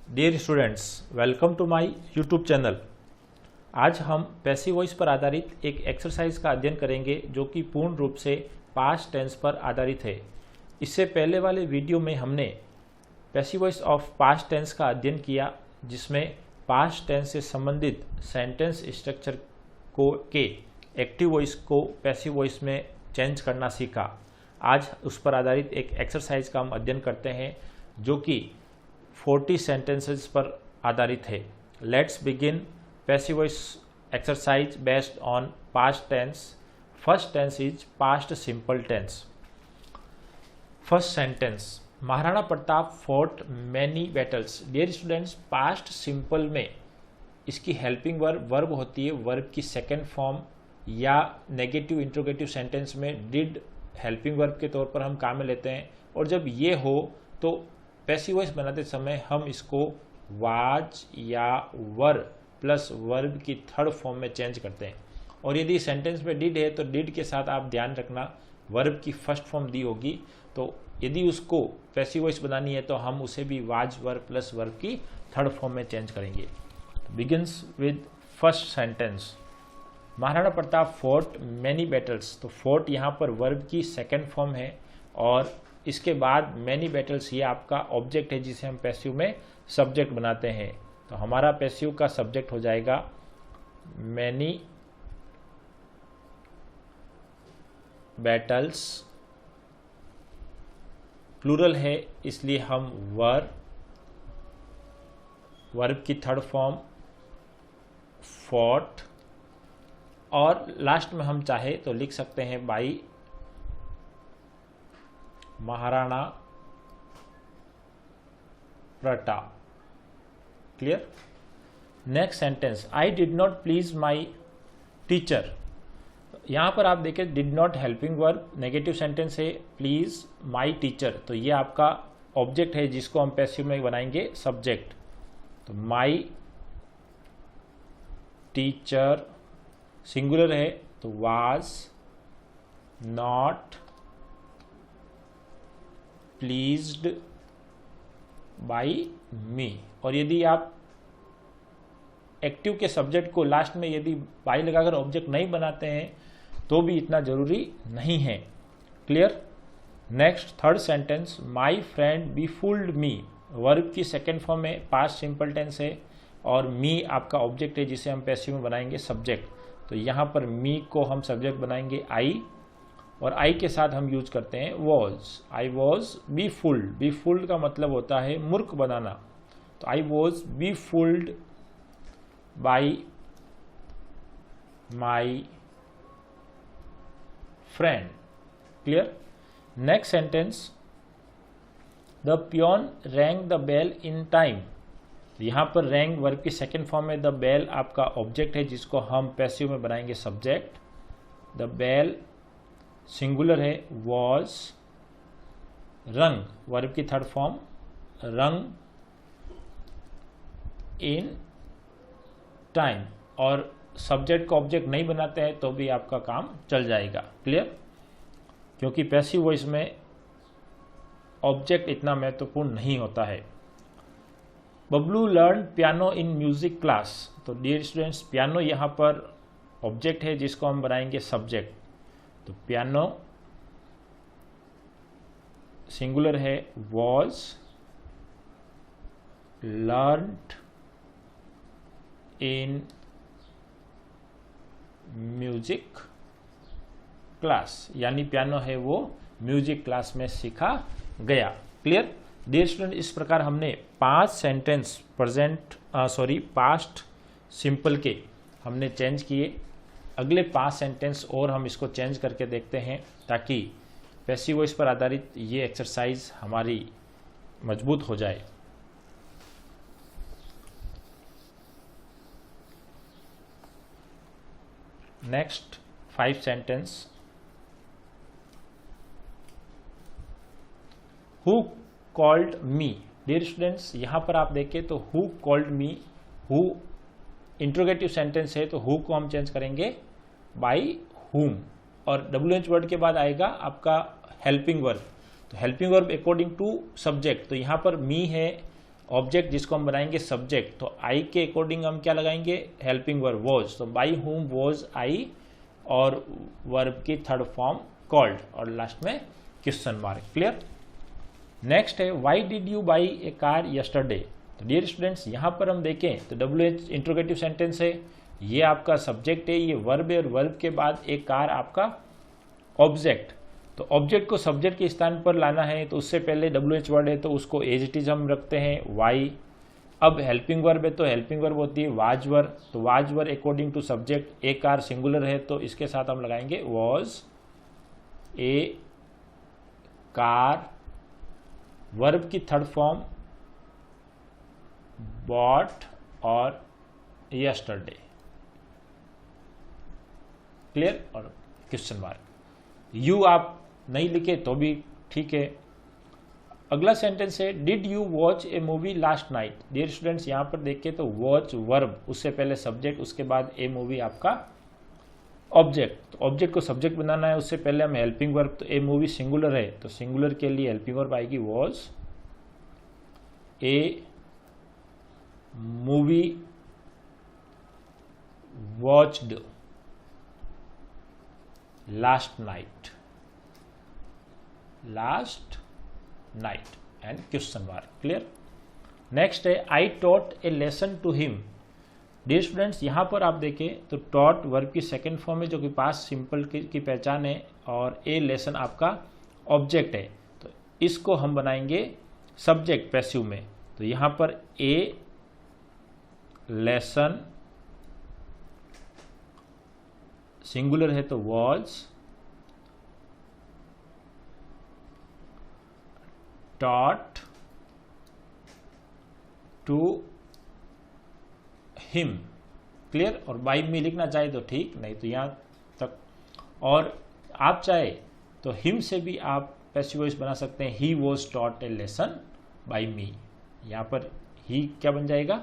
Dear students, welcome to my YouTube channel. आज हम passive voice पर आधारित एक एक्सरसाइज का अध्ययन करेंगे जो कि पूर्ण रूप से पास्ट टेंस पर आधारित है। इससे पहले वाले वीडियो में हमने passive voice of past tense का अध्ययन किया, जिसमें पास्ट टेंस से संबंधित सेंटेंस स्ट्रक्चर के एक्टिव वॉइस को पैसिव वॉइस में चेंज करना सीखा। आज उस पर आधारित एक एक्सरसाइज का हम अध्ययन करते हैं जो कि 40 सेंटेंसेस पर आधारित है। Let's begin passive voice exercise based on past tense. First tense is past simple tense. First sentence, Maharana Pratap fought many battles. Dear students, past simple में इसकी हेल्पिंग वर्ब होती है, वर्ब की सेकेंड फॉर्म, या नेगेटिव इंट्रोगेटिव सेंटेंस में did helping verb के तौर पर हम काम में लेते हैं। और जब ये हो तो पैसिव वॉइस बनाते समय हम इसको वाज या वर प्लस वर्ब की थर्ड फॉर्म में चेंज करते हैं। और यदि सेंटेंस में डिड है तो डिड के साथ आप ध्यान रखना वर्ब की फर्स्ट फॉर्म दी होगी, तो यदि उसको पैसिव वॉइस बनानी है तो हम उसे भी वाज वर प्लस वर्ब की थर्ड फॉर्म में चेंज करेंगे। Begins with first sentence, Maharana Pratap fort many battles. तो फोर्ट यहाँ पर वर्ब की सेकेंड फॉर्म है और इसके बाद मैनी बैटल्स ये आपका ऑब्जेक्ट है जिसे हम पैसिव में सब्जेक्ट बनाते हैं। तो हमारा पैसिव का सब्जेक्ट हो जाएगा मैनी बैटल्स। प्लूरल है इसलिए हम वर्ब की थर्ड फॉर्म फॉट, और लास्ट में हम चाहे तो लिख सकते हैं by Maharana Pratap. Clear? Next sentence, I did not please my teacher. यहां पर आप देखें did not helping verb, negative sentence है, प्लीज माई टीचर। तो ये आपका ऑब्जेक्ट है जिसको हम पैसिव में बनाएंगे सब्जेक्ट। तो माई टीचर सिंगुलर है तो वाज नॉट प्लीज्ड बाई मी। और यदि आप एक्टिव के सब्जेक्ट को लास्ट में यदि बाई लगाकर ऑब्जेक्ट नहीं बनाते हैं तो भी इतना जरूरी नहीं है। Clear? Next third sentence, my friend befooled me. Verb की सेकेंड फॉर्म में पास्ट सिंपल टेंस है और मी आपका ऑब्जेक्ट है जिसे हम पैसिव में बनाएंगे सब्जेक्ट। तो यहाँ पर मी को हम सब्जेक्ट बनाएंगे आई, और आई के साथ हम यूज करते हैं was. I was be fooled. Be fooled का मतलब होता है मूर्ख बनाना। तो I was be fooled by my friend. Clear? Next sentence, the peon rang the bell in time. यहां पर रैंग वर्ब की सेकेंड फॉर्म में, द बेल आपका ऑब्जेक्ट है जिसको हम पैसिव में बनाएंगे सब्जेक्ट। द बेल सिंगुलर है, वॉज रंग वर्ब की third form, rung in time. और सब्जेक्ट को ऑब्जेक्ट नहीं बनाते हैं तो भी आपका काम चल जाएगा। क्लियर? क्योंकि पैसिव वॉइस में ऑब्जेक्ट इतना महत्वपूर्ण नहीं होता है। Bablu learn piano in music class. तो डियर स्टूडेंट्स, पियानो यहाँ पर ऑब्जेक्ट है जिसको हम बनाएंगे सब्जेक्ट। तो पियानो सिंगुलर है, was learned in music class, यानी पियानो है वो म्यूजिक क्लास में सीखा गया। क्लियर? डियर स्टूडेंट, इस प्रकार हमने 5 सेंटेंस पास्ट सिंपल के हमने चेंज किए। अगले 5 सेंटेंस और हम इसको चेंज करके देखते हैं ताकि पैसिव वॉइस पर आधारित ये एक्सरसाइज हमारी मजबूत हो जाए। Next 5 sentence, who called me. Dear students, यहां पर आप देखें तो who called me, who interrogative sentence है तो हु को हम चेंज करेंगे बाई हुम, और WH वर्ड के बाद आएगा आपका हेल्पिंग वर्ब। तो helping verb according to subject, तो यहाँ पर मी है ऑब्जेक्ट जिसको हम बनाएंगे सब्जेक्ट, तो आई के अकॉर्डिंग हम क्या लगाएंगे, हेल्पिंग वर्ब वॉज, तो बाई हुम वॉज आई, और वर्ब की थर्ड फॉर्म कॉल्ड, और लास्ट में क्वेश्चन मार्क। क्लियर। नेक्स्ट है why did you by A car yesterday. तो डियर स्टूडेंट्स यहाँ पर हम देखें तो WH इंट्रोगेटिव सेंटेंस है, ये आपका सब्जेक्ट है, ये वर्ब है, और वर्ब के बाद एक कार आपका ऑब्जेक्ट। तो ऑब्जेक्ट को सब्जेक्ट के स्थान पर लाना है तो उससे पहले WH वर्ड है तो उसको एज इट इज हम रखते हैं वाई। अब हेल्पिंग वर्ब है तो हेल्पिंग वर्ब होती है वाज वर, तो was were according to subject, a car singular है तो इसके साथ हम लगाएंगे वॉज ए कार, वर्ब की थर्ड फॉर्म बॉट और यस्टरडे। क्लियर, और क्वेश्चन मार्क। यू आप नहीं लिखे तो भी ठीक है। अगला सेंटेंस है did you watch a movie last night. Dear students यहाँ पर देखिए तो वॉच वर्ब, उससे पहले सब्जेक्ट, उसके बाद ए मूवी आपका ऑब्जेक्ट। तो ऑब्जेक्ट को सब्जेक्ट बनाना है, उससे पहले हम हेल्पिंग वर्ब, तो ए मूवी सिंगुलर है तो सिंगुलर के लिए हेल्पिंग वर्ब आएगी was a movie watched last night, last night and question mark. Clear. Next है I taught a lesson to him. Dear students यहाँ पर आप देखें तो टॉट वर्ब की सेकंड फॉर्म है जो कि पास्ट सिंपल की पहचान है, और ए लेसन आपका ऑब्जेक्ट है, तो इसको हम बनाएंगे सब्जेक्ट पैसिव में। तो यहाँ पर ए लेसन सिंगुलर है तो was taught to him. Clear. और बाई में लिखना चाहे तो ठीक, नहीं तो यहाँ तक, और आप चाहे तो हिम से भी आप पैसिव वॉइस बना सकते हैं, he was taught a lesson by me. यहाँ पर ही क्या बन जाएगा,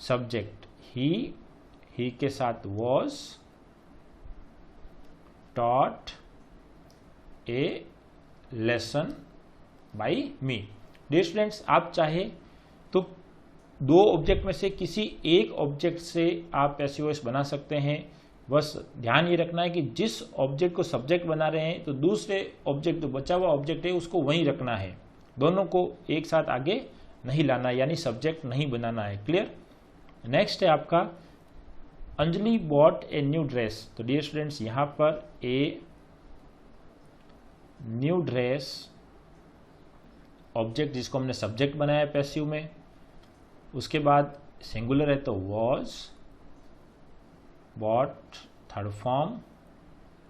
सब्जेक्ट, ही के साथ was taught a lesson by me. Dear students आप चाहे तो दो ऑब्जेक्ट में से किसी एक ऑब्जेक्ट से आप पैसिव वॉइस बना सकते हैं, बस ध्यान ये रखना है कि जिस ऑब्जेक्ट को सब्जेक्ट बना रहे हैं तो दूसरे ऑब्जेक्ट जो बचा हुआ ऑब्जेक्ट है उसको वहीं रखना है, दोनों को एक साथ आगे नहीं लाना, यानी सब्जेक्ट नहीं बनाना है। क्लियर। नेक्स्ट है आपका Anjali bot a new dress. तो डियर स्टूडेंट्स यहाँ पर ए न्यू ड्रेस ऑब्जेक्ट जिसको हमने सब्जेक्ट बनाया पैसिव में, उसके बाद सिंगुलर है तो was bought third form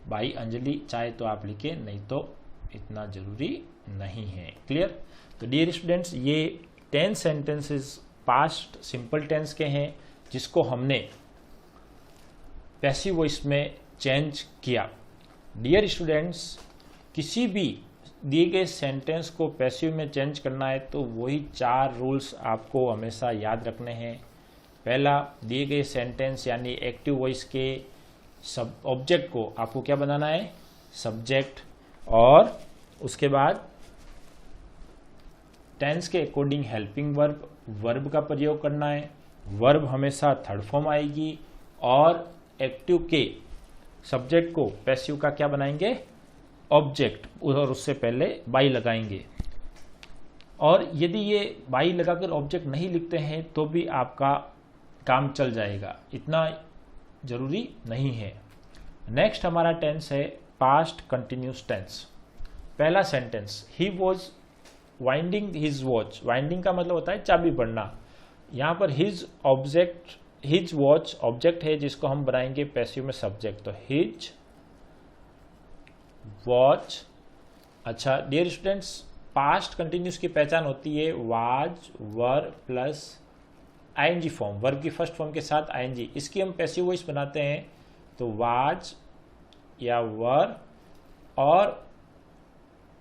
by Anjali, चाहे तो आप लिखे, नहीं तो इतना जरूरी नहीं है। क्लियर। तो डियर स्टूडेंट्स ये 10 सेंटेंसेस पास्ट सिंपल टेंस के हैं जिसको हमने पैसिव वॉइस में चेंज किया। डियर स्टूडेंट्स किसी भी दिए गए सेंटेंस को पैसिव में चेंज करना है तो वही 4 रूल्स आपको हमेशा याद रखने हैं। पहला, दिए गए सेंटेंस यानी एक्टिव वॉइस के सब ऑब्जेक्ट को आपको क्या बनाना है, सब्जेक्ट, और उसके बाद टेंस के अकॉर्डिंग हेल्पिंग वर्ब, वर्ब का प्रयोग करना है, वर्ब हमेशा थर्ड फॉर्म आएगी, और एक्टिव के सब्जेक्ट को पैसिव का क्या बनाएंगे, ऑब्जेक्ट, और उससे पहले बाई लगाएंगे। और यदि ये बाई लगाकर ऑब्जेक्ट नहीं लिखते हैं तो भी आपका काम चल जाएगा, इतना जरूरी नहीं है। नेक्स्ट हमारा टेंस है पास्ट कंटिन्यूस टेंस। पहला sentence, he was winding his watch. Winding का मतलब होता है चाबी पड़ना। यहाँ पर his object, his watch object है जिसको हम बनाएंगे पैसिव में सब्जेक्ट, तो हिज वॉच। अच्छा डियर स्टूडेंट्स पास्ट कंटिन्यूस की पहचान होती है was were plus ING form, verb की फर्स्ट फॉर्म के साथ आईएनजी, इसकी हम पैसिव वॉइस बनाते हैं तो वाज या वर, और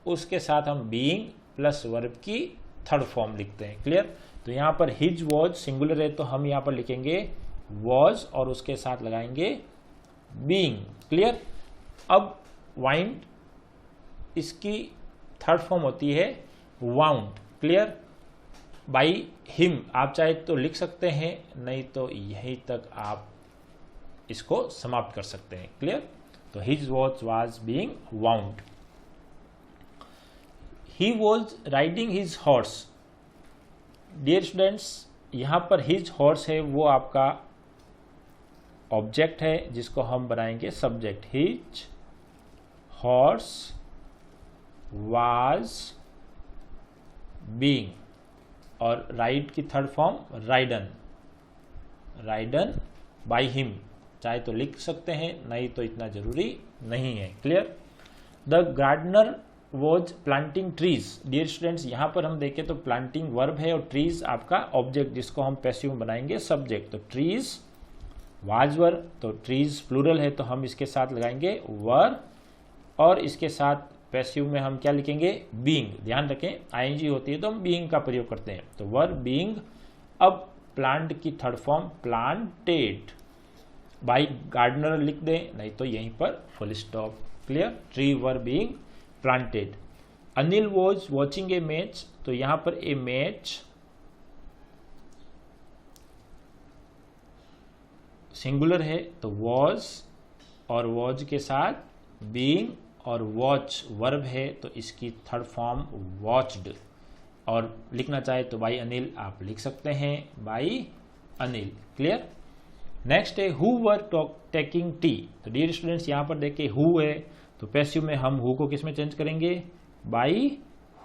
उसके साथ हम बीइंग प्लस वर्ब की थर्ड फॉर्म लिखते हैं। क्लियर। तो यहाँ पर हिज वॉज सिंगुलर है तो हम यहाँ पर लिखेंगे वॉज और उसके साथ लगाएंगे बीइंग। क्लियर। अब वाइंड, इसकी थर्ड फॉर्म होती है वाउंड। क्लियर। बाई हिम आप चाहे तो लिख सकते हैं, नहीं तो यहीं तक आप इसको समाप्त कर सकते हैं। क्लियर? तो his watch was being wound. He was riding his horse. Dear students, यहां पर हिज हॉर्स है वो आपका ऑब्जेक्ट है जिसको हम बनाएंगे subject. His horse was being, और राइड की third form ridden, ridden by him, चाहे तो लिख सकते हैं, नहीं तो इतना जरूरी नहीं है। Clear? The gardener was planting trees. Dear students, यहां पर हम देखें तो प्लांटिंग वर्ब है और ट्रीज आपका ऑब्जेक्ट जिसको हम पैसिव बनाएंगे सब्जेक्ट। तो ट्रीज वाज वर, तो ट्रीज प्लूरल है तो हम इसके साथ लगाएंगे वर, और इसके साथ पैसिव में हम क्या लिखेंगे? बीइंग। ध्यान रखें आईएनजी होती है तो हम बीइंग का प्रयोग करते हैं, तो वर बीइंग। अब प्लांट की third form planted by gardener लिख दें, नहीं तो यहीं पर full stop. Clear? Tree were being planted. Anil was watching a match, तो यहां पर ए मैच सिंगुलर है तो वॉज, और वॉज के साथ बीइंग, और वॉच वर्ब है तो इसकी थर्ड फॉर्म वॉच्ड, और लिखना चाहे तो बाई अनिल आप लिख सकते हैं, बाई अनिल। क्लियर? नेक्स्ट है हु वर टेकिंग टी। तो डियर स्टूडेंट्स, यहां पर देखिए हु है तो पैसिव में हम हु को किस में चेंज करेंगे? बाई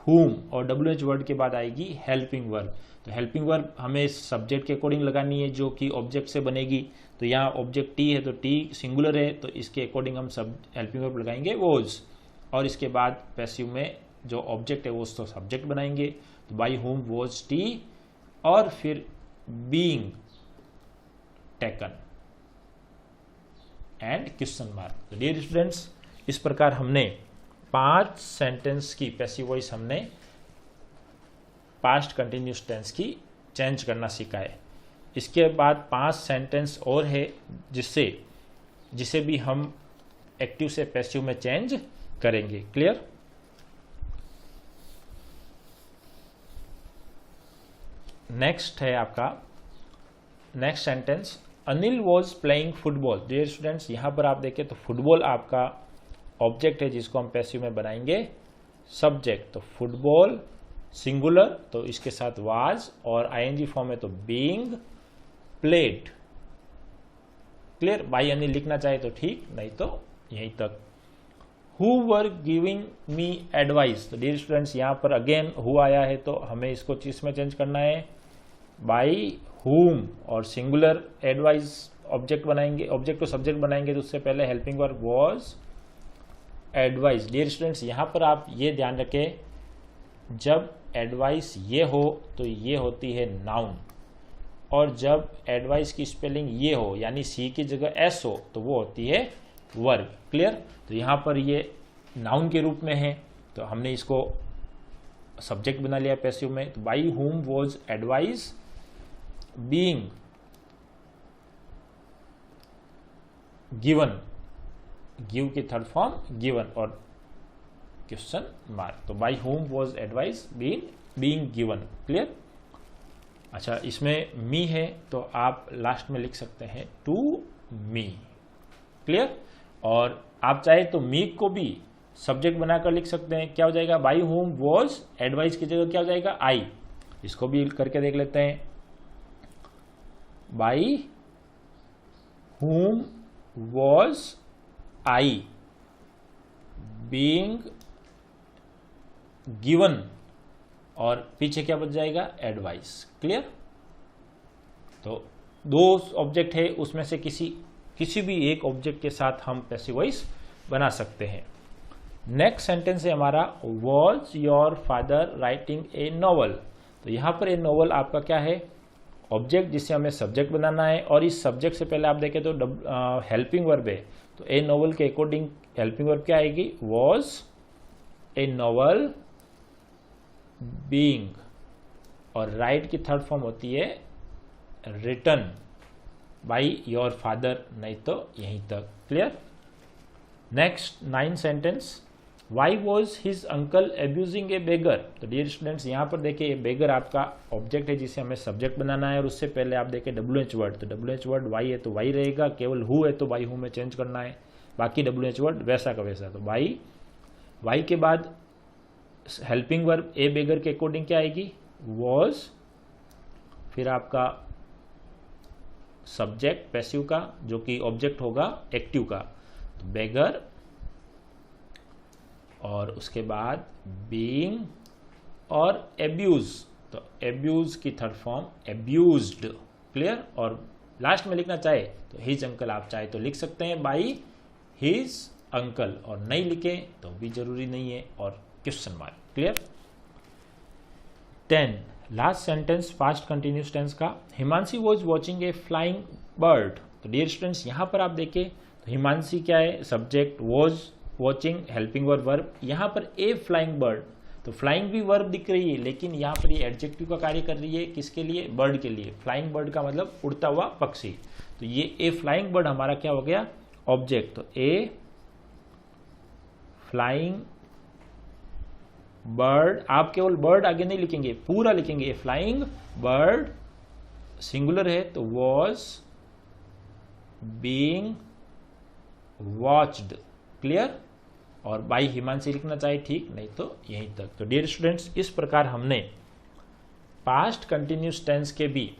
हुम, और WH वर्ड के बाद आएगी हेल्पिंग वर्ब। तो हेल्पिंग वर्ब हमें सब्जेक्ट के अकॉर्डिंग लगानी है जो कि ऑब्जेक्ट से बनेगी। तो यहाँ ऑब्जेक्ट टी है तो टी सिंगुलर है तो इसके अकॉर्डिंग हम सब हेल्पिंग वर्ब लगाएंगे वॉज, और इसके बाद पैसिव में जो ऑब्जेक्ट है वो तो सब्जेक्ट बनाएंगे। तो बाई हुम वॉज टी, और फिर being taken and question mark. तो डियर स्टूडेंट्स, इस प्रकार हमने 5 सेंटेंस की पैसिव वॉइस हमने पास्ट कंटिन्यूस टेंस की चेंज करना सीखा है। इसके बाद 5 सेंटेंस और है जिसे भी हम एक्टिव से पैसिव में चेंज करेंगे। क्लियर? नेक्स्ट है आपका next sentence, Anil was playing football. Dear students, यहां पर आप देखें तो फुटबॉल आपका ऑब्जेक्ट है जिसको हम पैसिव में बनाएंगे सब्जेक्ट। तो फुटबॉल सिंगुलर तो इसके साथ वाज, और आईएनजी फॉर्म है तो being played. Clear? By Anil लिखना चाहे तो ठीक, नहीं तो यहीं तक। Who were giving me advice. तो डियर स्टूडेंट्स, यहां पर अगेन हु आया है तो हमें इसको चीज में चेंज करना है बाई हुम, और सिंगुलर एडवाइस ऑब्जेक्ट बनाएंगे, ऑब्जेक्ट को सब्जेक्ट बनाएंगे तो उससे पहले helping verb was advice. Dear students, यहां पर आप ये ध्यान रखें जब एडवाइस ये हो तो ये होती है नाउन, और जब एडवाइस की स्पेलिंग ये हो यानी सी की जगह एस हो तो वो होती है वर्ब। क्लियर? तो यहां पर ये नाउन के रूप में है तो हमने इसको सब्जेक्ट बना लिया पैसिव में। तो बाई हुम was advice being given, give की थर्ड फॉर्म गिवन और क्वेश्चन मार्क। तो by home was advice being given. Clear? अच्छा, इसमें मी है तो आप लास्ट में लिख सकते हैं टू मी। क्लियर? और आप चाहे तो मी को भी सब्जेक्ट बनाकर लिख सकते हैं। क्या हो जाएगा? बाई होम वॉज एडवाइस की जगह क्या हो जाएगा? आई। इसको भी करके देख लेते हैं। By home was I being given, और पीछे क्या बच जाएगा? एडवाइस। क्लियर? तो दो ऑब्जेक्ट है, उसमें से किसी भी एक ऑब्जेक्ट के साथ हम पैसिव वॉइस बना सकते हैं। नेक्स्ट सेंटेंस है हमारा, was your father writing a novel. तो यहां पर ए नॉवल आपका क्या है? ऑब्जेक्ट जिससे हमें सब्जेक्ट बनाना है, और इस सब्जेक्ट से पहले आप देखें तो हेल्पिंग वर्ब है। तो ए नॉवल के अकॉर्डिंग हेल्पिंग वर्ब क्या आएगी? वॉज ए नॉवल बीइंग, और राइट की थर्ड फॉर्म होती है रिटन बाई योर फादर, नहीं तो यहीं तक। Clear? Next 9 sentence, why was his uncle abusing a beggar. तो डियर स्टूडेंट्स यहाँ पर देखिए बेगर आपका ऑब्जेक्ट है जिसे हमें सब्जेक्ट बनाना है, और उससे पहले आप देखें WH वर्ड, तो WH वर्ड वाई है तो वाई रहेगा, केवल हु है तो बाई हु में चेंज करना है, बाकी WH वर्ड वैसा का वैसा। तो वाई के बाद हेल्पिंग वर्ब ए बेगर के अकॉर्डिंग क्या आएगी, वॉज, फिर आपका सब्जेक्ट पैसिव का जो कि ऑब्जेक्ट होगा एक्टिव का, तो बेगर, और उसके बाद बीइंग और एब्यूज, तो एब्यूज की थर्ड फॉर्म एब्यूज्ड, क्लियर। और लास्ट में लिखना चाहे तो हिज अंकल आप चाहे तो लिख सकते हैं बाई हिज अंकल, और नहीं लिखे तो भी जरूरी नहीं है, और question mark, clear. 10 last sentence past continuous tense का, Himanshi was watching a flying bird. तो डियर स्टूडेंट्स यहाँ पर आप देखें तो हिमांशी क्या है, subject, was watching helping verb, यहाँ पर ए फ्लाइंग बर्ड, तो फ्लाइंग भी वर्ब दिख रही है लेकिन यहाँ पर ये एडजेक्टिव का कार्य कर रही है, किसके लिए, बर्ड के लिए। फ्लाइंग बर्ड का मतलब उड़ता हुआ पक्षी, तो ये ए फ्लाइंग बर्ड हमारा क्या हो गया, ऑब्जेक्ट। तो ए फ्लाइंग बर्ड, आप केवल बर्ड आगे नहीं लिखेंगे, पूरा लिखेंगे, ए फ्लाइंग बर्ड सिंगुलर है तो वॉज बीइंग वॉच्ड, क्लियर। और बाई हिमांशी लिखना चाहिए, ठीक, नहीं तो यहीं तक। तो डियर स्टूडेंट्स इस प्रकार हमने पास्ट कंटिन्यूस टेंस के भी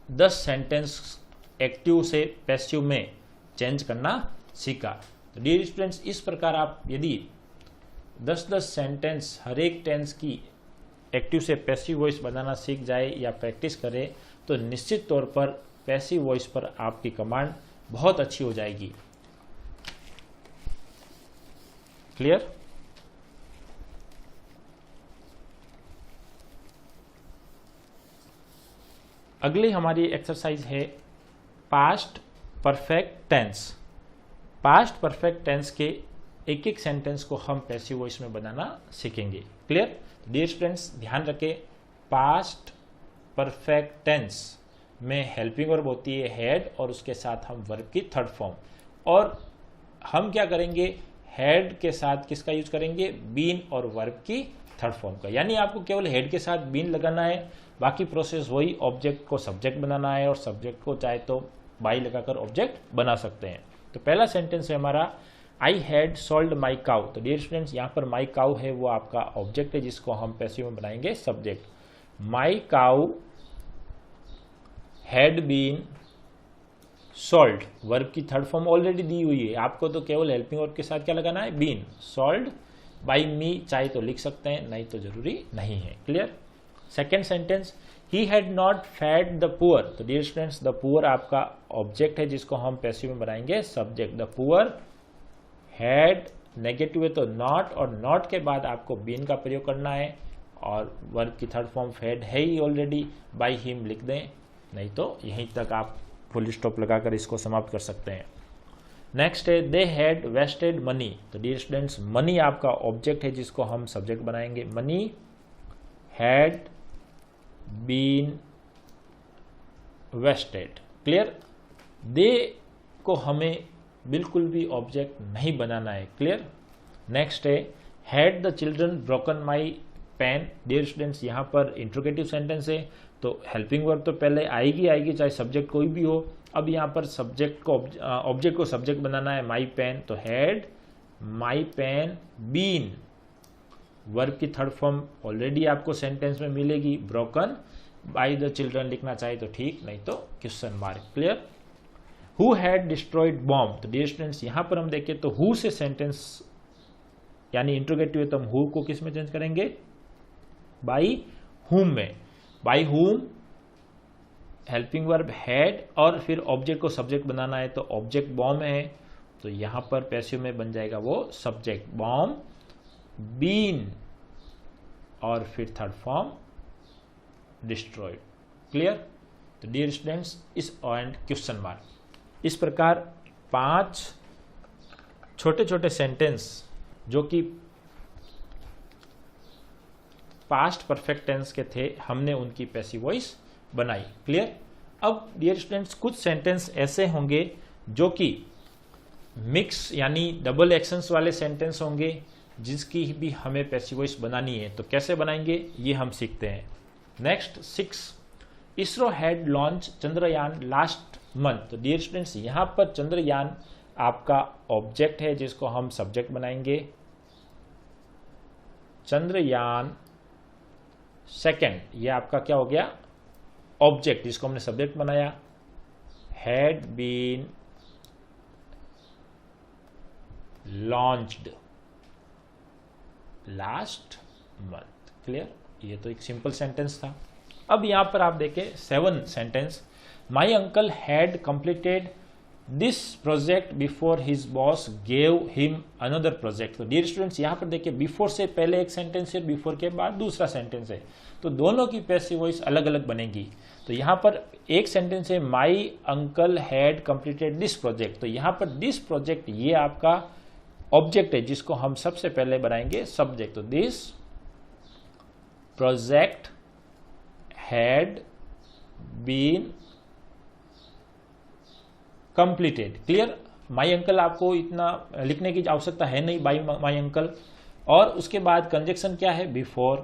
10 सेंटेंस एक्टिव से पैसिव में चेंज करना सीखा। तो डियर स्टूडेंट्स इस प्रकार आप यदि 10-10 सेंटेंस हर एक टेंस की एक्टिव से पैसिव वॉइस बनाना सीख जाए या प्रैक्टिस करें तो निश्चित तौर पर पैसिव वॉइस पर आपकी कमांड बहुत अच्छी हो जाएगी, क्लियर। अगली हमारी एक्सरसाइज है past perfect tense. Past perfect tense के एक एक सेंटेंस को हम पैसिव वॉइस में बनाना सीखेंगे, क्लियर। डियर स्टूडेंट्स ध्यान रखें, पास्ट परफेक्ट टेंस में हेल्पिंग वर्ब होती है हैड, और उसके साथ हम वर्ब की थर्ड फॉर्म, और हम क्या करेंगे, हैड के साथ किसका यूज करेंगे, बीन, और वर्ब की थर्ड फॉर्म का। यानी आपको केवल हेड के साथ बीन लगाना है, बाकी प्रोसेस वही, ऑब्जेक्ट को सब्जेक्ट बनाना है और सब्जेक्ट को चाहे तो बाई लगाकर ऑब्जेक्ट बना सकते हैं। तो पहला सेंटेंस है हमारा I had sold my cow. तो डियर स्टूडेंट्स यहाँ पर माई काउ है वो आपका ऑब्जेक्ट है जिसको हम पैसिव में बनाएंगे subject. My cow had been sold, verb की थर्ड फॉर्म ऑलरेडी दी हुई है, आपको तो केवल हेल्पिंग वर्ब के साथ क्या लगाना है, बीन। सोल्ड बाई मी चाहे तो लिख सकते हैं, नहीं तो जरूरी नहीं है, clear. Second sentence he had not fed the poor. तो डियर स्टूडेंट्स द पुअर आपका ऑब्जेक्ट है जिसको हम पैसिव में बनाएंगे subject. The poor had negative है तो नॉट, और नॉट के बाद आपको बीन का प्रयोग करना है, और वर्ब की थर्ड फॉर्म फेड है ही ऑलरेडी, बाई हिम लिख दें, नहीं तो यहीं तक आप फुल स्टॉप लगाकर इसको समाप्त कर सकते हैं। नेक्स्ट है दे हैड वेस्टेड मनी। तो डियर स्टूडेंट्स मनी आपका ऑब्जेक्ट है जिसको हम सब्जेक्ट बनाएंगे। Money had been wasted, clear. They को हमें बिल्कुल भी ऑब्जेक्ट नहीं बनाना है, क्लियर। नेक्स्ट है had the children broken my pen. Dear students यहाँ पर इंट्रोगेटिव सेंटेंस है तो हेल्पिंग वर्ब तो पहले आएगी चाहे सब्जेक्ट कोई भी हो। अब यहाँ पर सब्जेक्ट को ऑब्जेक्ट को सब्जेक्ट बनाना है माई पेन, तो had my pen been, verb की थर्ड फॉर्म ऑलरेडी आपको सेंटेंस में मिलेगी, ब्रोकन बाय द चिल्ड्रन लिखना चाहे तो ठीक, नहीं तो question mark, clear. Who had destroyed bomb. तो डियर स्टूडेंट्स यहाँ पर हम देखें तो हु से सेंटेंस यानी इंट्रोगेटिव है तो हम हु को किस में चेंज करेंगे, बाई हुम में। बाई हुम हेल्पिंग वर्ब हैड, और फिर ऑब्जेक्ट को सब्जेक्ट बनाना है तो ऑब्जेक्ट बॉम्ब है, तो यहां पर पैसिव में बन जाएगा वो सब्जेक्ट बॉम्ब, बीन, और फिर थर्ड फॉर्म डिस्ट्रॉयड, क्लियर। तो डियर स्टूडेंट्स इस एंड क्वेश्चन मार्क। इस प्रकार 5 छोटे छोटे सेंटेंस जो कि पास्ट परफेक्ट टेंस के थे हमने उनकी पैसिव वॉइस बनाई, क्लियर। अब डियर स्टूडेंट्स कुछ सेंटेंस ऐसे होंगे जो कि मिक्स यानी डबल एक्शंस वाले सेंटेंस होंगे जिसकी भी हमें पैसिव वॉइस बनानी है। तो कैसे बनाएंगे ये हम सीखते हैं। Next 6, ISRO had launch Chandrayaan last month. तो डियर स्टूडेंट्स, यहाँ पर चंद्रयान आपका ऑब्जेक्ट है जिसको हम सब्जेक्ट बनाएंगे। चंद्रयान सेकेंड, ये आपका क्या हो गया, ऑब्जेक्ट जिसको हमने सब्जेक्ट बनाया। Had been launched last month. Clear, ये तो एक सिंपल सेंटेंस था। अब यहां पर आप देखें 7 sentence, my uncle had completed this project before his boss gave him another project. तो डियर स्टूडेंट्स, यहां पर देखिए बिफोर से पहले एक सेंटेंस है, बिफोर के बाद दूसरा सेंटेंस है, तो दोनों की पैसिव वॉइस अलग अलग बनेगी। तो यहां पर एक सेंटेंस है my uncle had completed this project. तो यहां पर दिस प्रोजेक्ट ये आपका ऑब्जेक्ट है जिसको हम सबसे पहले बनाएंगे सब्जेक्ट। तो this project had been completed. Clear, my uncle आपको इतना लिखने की आवश्यकता है नहीं, बाई माई अंकल। और उसके बाद कंजक्शन क्या है, बिफोर।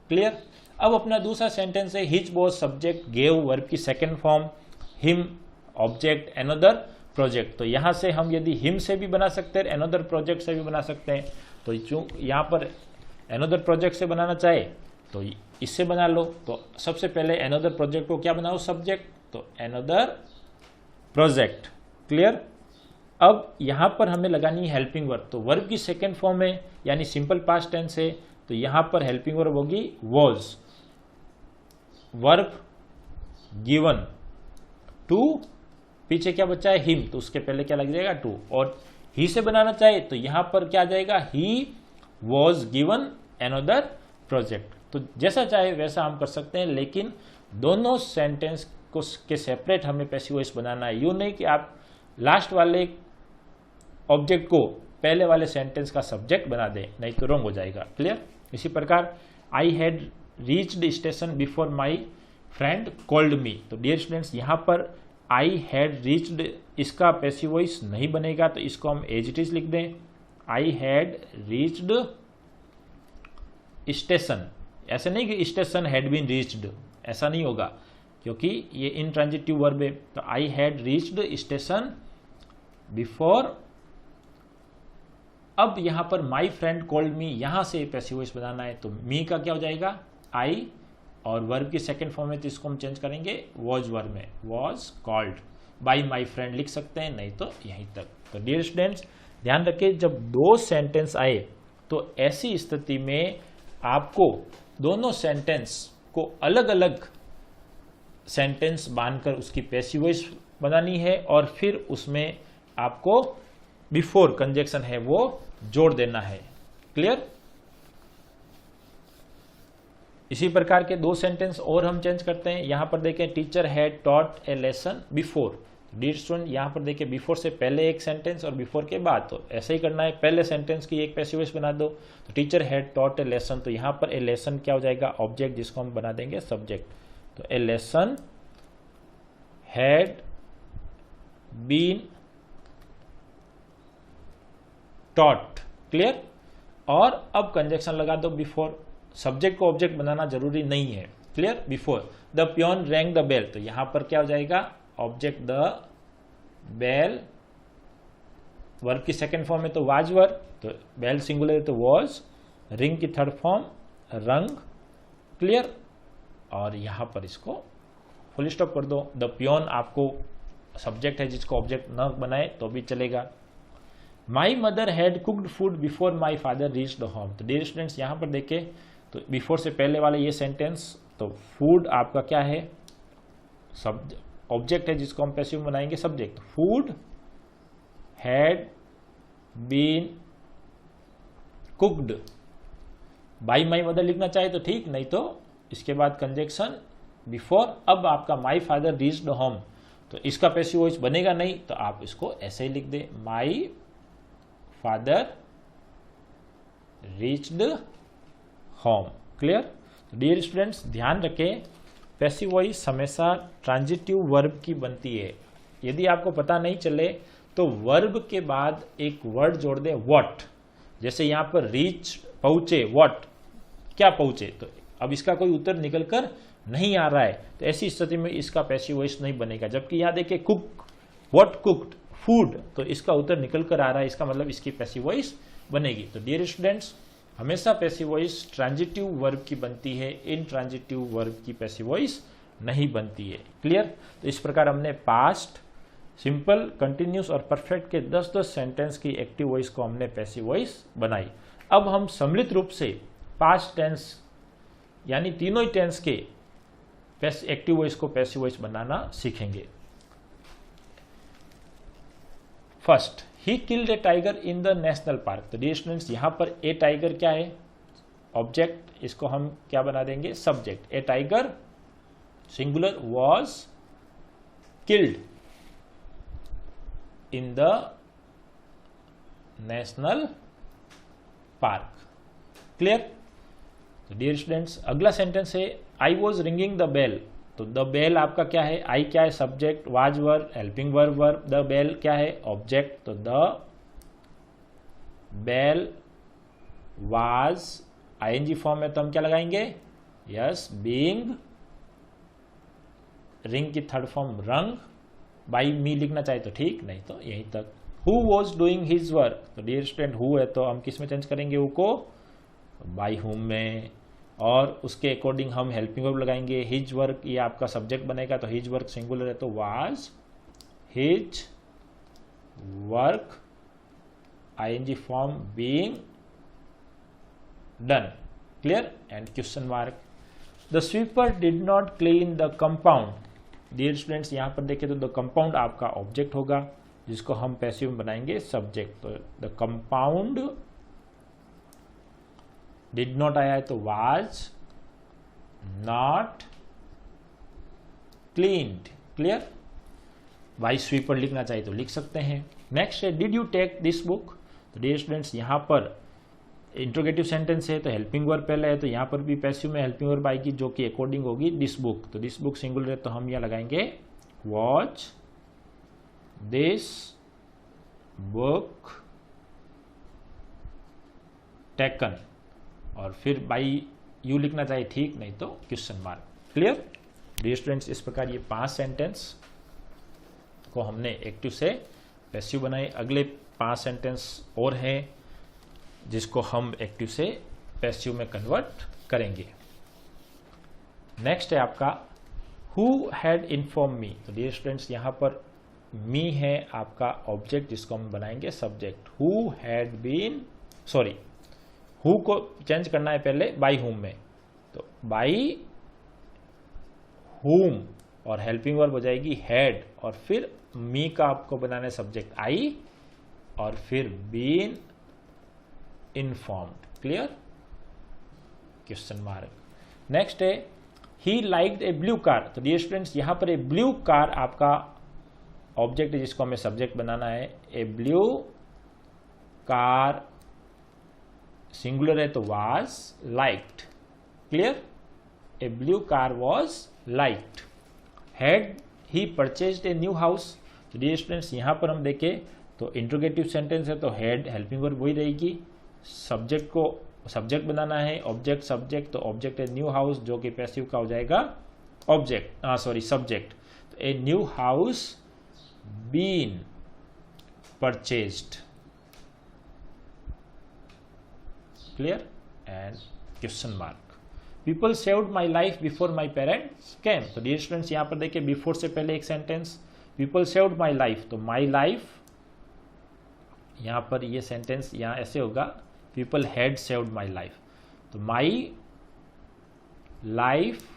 क्लियर, अब अपना दूसरा सेंटेंस है his boss subject gave verb की second form, him object another project. तो यहां से हम यदि हिम से भी बना सकते हैं, अनदर प्रोजेक्ट से भी बना सकते हैं। तो यहां पर अनदर प्रोजेक्ट से बनाना चाहे तो इससे बना लो। तो सबसे पहले अनदर प्रोजेक्ट को क्या बनाओ, सब्जेक्ट, तो अनदर प्रोजेक्ट। क्लियर, अब यहां पर हमें लगानी है हेल्पिंग वर्ब। तो वर्ब की सेकेंड फॉर्म है यानी सिंपल पास्ट टेंस है, तो यहां पर हेल्पिंग वर्ब होगी वॉज। वर्ब गिवन टू, पीछे क्या बचा है, हिम, तो उसके पहले क्या लग जाएगा, टू। और ही से बनाना चाहे तो यहां पर क्या आ जाएगा, he was given another project. तो जैसा चाहे वैसा हम कर सकते हैं, लेकिन दोनों सेंटेंस को के सेपरेट हमें पैसिव वॉइस बनाना है। यूं नहीं कि आप लास्ट वाले ऑब्जेक्ट को पहले वाले सेंटेंस का सब्जेक्ट बना दें, नहीं तो रॉन्ग हो जाएगा। क्लियर, इसी प्रकार I had reached station before my friend called me. तो डियर स्टूडेंट्स, यहां पर आई हैड रीच्ड इसका पैसिव वॉइस नहीं बनेगा, तो इसको हम एज इट इज लिख दें, आई हैड रीच्ड स्टेशन। ऐसे नहीं कि स्टेशन हैड बीन रीच्ड, ऐसा नहीं होगा क्योंकि ये इंट्रांजिटिव वर्ब है। तो I had reached station before. अब यहां पर माई फ्रेंड कॉल्ड मी, यहां से पैसिव वॉइस बनाना है, तो मी का क्या हो जाएगा, आई, और वर्ब की सेकेंड फॉर्म में तो इसको हम चेंज करेंगे वॉज वर्ब में, was called by my friend लिख सकते हैं, नहीं तो यहीं तक। तो डियर स्टूडेंट्स, ध्यान रखें जब दो सेंटेंस आए तो ऐसी स्थिति में आपको दोनों सेंटेंस को अलग अलग सेंटेंस बांधकर उसकी पैसिव वॉइस बनानी है, और फिर उसमें आपको बिफोर कंजक्शन है वो जोड़ देना है। क्लियर, इसी प्रकार के दो सेंटेंस और हम चेंज करते हैं। यहां पर देखें teacher had taught a lesson before. Dear student, यहां पर देखिए बिफोर से पहले एक सेंटेंस और बिफोर के बाद, तो ऐसे ही करना है, पहले सेंटेंस की एक पैसिव वॉइस बना दो। तो teacher had taught a lesson, तो यहां पर ए लेसन क्या हो जाएगा, ऑब्जेक्ट जिसको हम बना देंगे सब्जेक्ट। तो a lesson had been taught. Clear, और अब कंजक्शन लगा दो बिफोर। सब्जेक्ट को ऑब्जेक्ट बनाना जरूरी नहीं है। Clear, before the peon rang the bell, तो यहां पर क्या हो जाएगा, ऑब्जेक्ट द बेल, वर्ब की सेकेंड फॉर्म में तो वाज वर्ब, तो बेल सिंगुलर तो वॉज, रिंग की थर्ड फॉर्म रंग। क्लियर, और यहां पर इसको फुल स्टॉप कर दो। द पियोन आपको सब्जेक्ट है जिसको ऑब्जेक्ट न बनाए तो भी चलेगा। My mother had cooked food before my father reached home. तो डियर स्टूडेंट्स, यहां पर देखें तो बिफोर से पहले वाले ये सेंटेंस, तो फूड आपका क्या है, ऑब्जेक्ट है जिसको हम पैसिव बनाएंगे subject. Food had been cooked by my mother लिखना चाहे तो ठीक, नहीं तो इसके बाद कंजक्शन बिफोर। अब आपका माई फादर रीच्ड होम, तो इसका पैसिव वॉइस बनेगा नहीं, तो आप इसको ऐसे ही लिख दें, my father reached home. Clear, dear students, ध्यान रखें पैसिव वॉइस हमेशा ट्रांजिटिव वर्ब की बनती है। यदि आपको पता नहीं चले तो वर्ब के बाद एक वर्ड जोड़ दें व्हाट, जैसे यहां पर रीच पहुंचे, व्हाट क्या पहुंचे, तो अब इसका कोई उत्तर निकल कर नहीं आ रहा है, तो ऐसी स्थिति में इसका पैसिव वॉइस नहीं बनेगा। जबकि यहां देखिए कुक, व्हाट कुक्ड, फूड, तो इसका उत्तर निकल कर आ रहा है, इसका मतलब इसकी पैसिव वॉइस बनेगी। तो डियर स्टूडेंट्स, हमेशा पैसिव वॉइस ट्रांजिटिव वर्ब की बनती है, इनट्रांजिटिव वर्ब की पैसिव वॉइस नहीं बनती है। क्लियर? तो इस प्रकार हमने पास्ट, सिंपल, कंटिन्यूस और परफेक्ट के 10-10 सेंटेंस की एक्टिव वॉइस को हमने पैसिव वॉइस बनाई। अब हम सम्मिलित रूप से पास्ट टेंस यानी तीनों ही टेंस के एक्टिव वॉइस को पैसिव वॉइस बनाना सीखेंगे। First, he killed A tiger in the national park. तो डियर स्टूडेंट्स, यहां पर ए टाइगर क्या है? ऑब्जेक्ट, इसको हम क्या बना देंगे? Subject. A tiger singular was killed in the national park. Clear? तो डियर स्टूडेंट्स, अगला सेंटेंस है I was ringing the bell. तो द बेल आपका क्या है? आई क्या है? Subject, was verb, helping verb, the bell क्या है? ऑब्जेक्ट। तो the bell was ING form में तो हम क्या लगाएंगे? यस, बीइंग, रिंग की third form rung, by me लिखना चाहे तो ठीक, नहीं तो यहीं तक। Who was doing his work. तो डियर स्टूडेंट, हु है तो हम किस में चेंज करेंगे? हु को बाई हुम में, और उसके अकॉर्डिंग हम हेल्पिंग वर्ब लगाएंगे। हिज वर्क ये आपका सब्जेक्ट बनेगा, तो हिज वर्क सिंगुलर है तो was his work, ING form being done. Clear? And question mark. The sweeper did not clean the compound. Dear students, यहां पर देखें तो द कंपाउंड आपका ऑब्जेक्ट होगा, जिसको हम पैसिव में बनाएंगे सब्जेक्ट। तो द कंपाउंड डिड नॉट आया है तो was not cleaned. Clear? By sweeper लिखना चाहिए तो लिख सकते हैं। नेक्स्ट है did you take this book. तो डियर स्टूडेंट्स, यहां पर इंट्रोगेटिव सेंटेंस है तो हेल्पिंग वर्ब पहले है, तो यहां पर भी पैसिव में हेल्पिंग वर्ब आएगी जो कि अकॉर्डिंग होगी दिस बुक। तो दिस बुक सिंगुलर है तो हम यहां लगाएंगे वॉच दिस बुक टेकन, और फिर बाई यू लिखना चाहिए ठीक, नहीं तो question mark. Clear? Dear students, इस प्रकार ये 5 सेंटेंस को हमने एक्टिव से पैसिव बनाए। अगले 5 सेंटेंस और हैं जिसको हम एक्टिव से पैसिव में कन्वर्ट करेंगे। नेक्स्ट है आपका हु हैड इन्फॉर्म मी। तो डियर स्टूडेंट्स, यहां पर मी है आपका ऑब्जेक्ट, जिसको हम बनाएंगे subject. Who had been, sorry, who को चेंज करना है पहले बाई हुम में, तो बाई हुम और हेल्पिंग वर्ब हो जाएगी हैड, और फिर मी का आपको बनाना है सब्जेक्ट आई, और फिर been informed. Clear? Question mark. Next है he liked a blue car. तो डियर स्टूडेंट्स, यहां पर ए ब्लू कार आपका ऑब्जेक्ट है, जिसको हमें सब्जेक्ट बनाना है। ए ब्लू कार सिंगुलर है तो was liked. Clear? A blue car was liked. Had he purchased A new house. तो डियर स्टूडेंट्स, यहां पर हम देखें तो इंट्रोगेटिव सेंटेंस है तो हैड हेल्पिंग वर्ब वही रहेगी, सब्जेक्ट को सब्जेक्ट बनाना है, ऑब्जेक्ट सब्जेक्ट, तो ऑब्जेक्ट है न्यू हाउस जो कि पैसिव का हो जाएगा ऑब्जेक्ट, सॉरी सब्जेक्ट। तो a new house been purchased. Clear? And question mark. People saved my life before my parents came. तो डियर स्टूडेंट्स, यहां पर देखिए बिफोर से पहले एक sentence, people saved my life, तो माई लाइफ, यहां पर ये सेंटेंस यहां ऐसे होगा people had saved my life. तो my life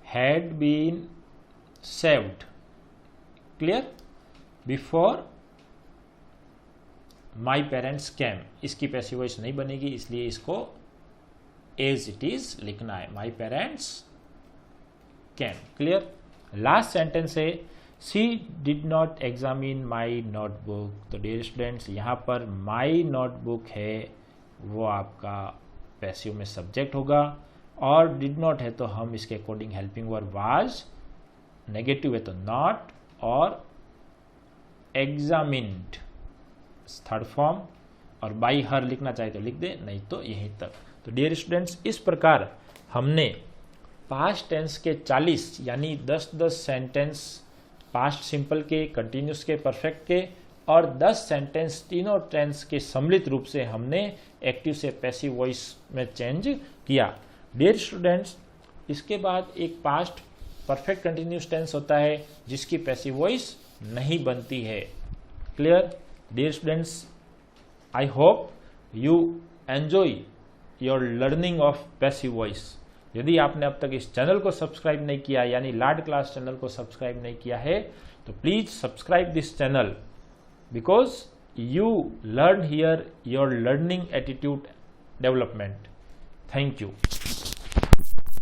had been saved. Clear? Before my parents came, इसकी पैसिव वॉइस नहीं बनेगी, इसलिए इसको एज इट इज लिखना है, my parents came. Clear? Last sentence है she did not examine my notebook. तो डियर स्टूडेंट्स, यहाँ पर माई नोटबुक है वो आपका पैसिव में सब्जेक्ट होगा, और डिड नॉट है तो हम इसके according helping verb was, negative है तो नॉट, और एग्जामिन्ड, थर्ड फॉर्म, और बाई हर लिखना चाहे तो लिख दे, नहीं तो यहीं तक। तो डियर स्टूडेंट्स, इस प्रकार हमने पास्ट टेंस के 40 यानी 10-10 सेंटेंस पास्ट सिंपल के, कंटिन्यूस के, परफेक्ट के और 10 सेंटेंस तीनों टेंस के सम्मिलित रूप से हमने एक्टिव से पैसिव वॉइस में चेंज किया। डियर स्टूडेंट्स, इसके बाद एक पास्ट परफेक्ट कंटिन्यूस टेंस होता है जिसकी पैसिव वॉइस नहीं बनती है। Clear? Dear students, I hope you enjoy your learning of passive voice. यदि आपने अब तक इस चैनल को सब्सक्राइब नहीं किया यानी लाड क्लास चैनल को सब्सक्राइब नहीं किया है तो please subscribe this channel because you learn here your learning attitude development. Thank you.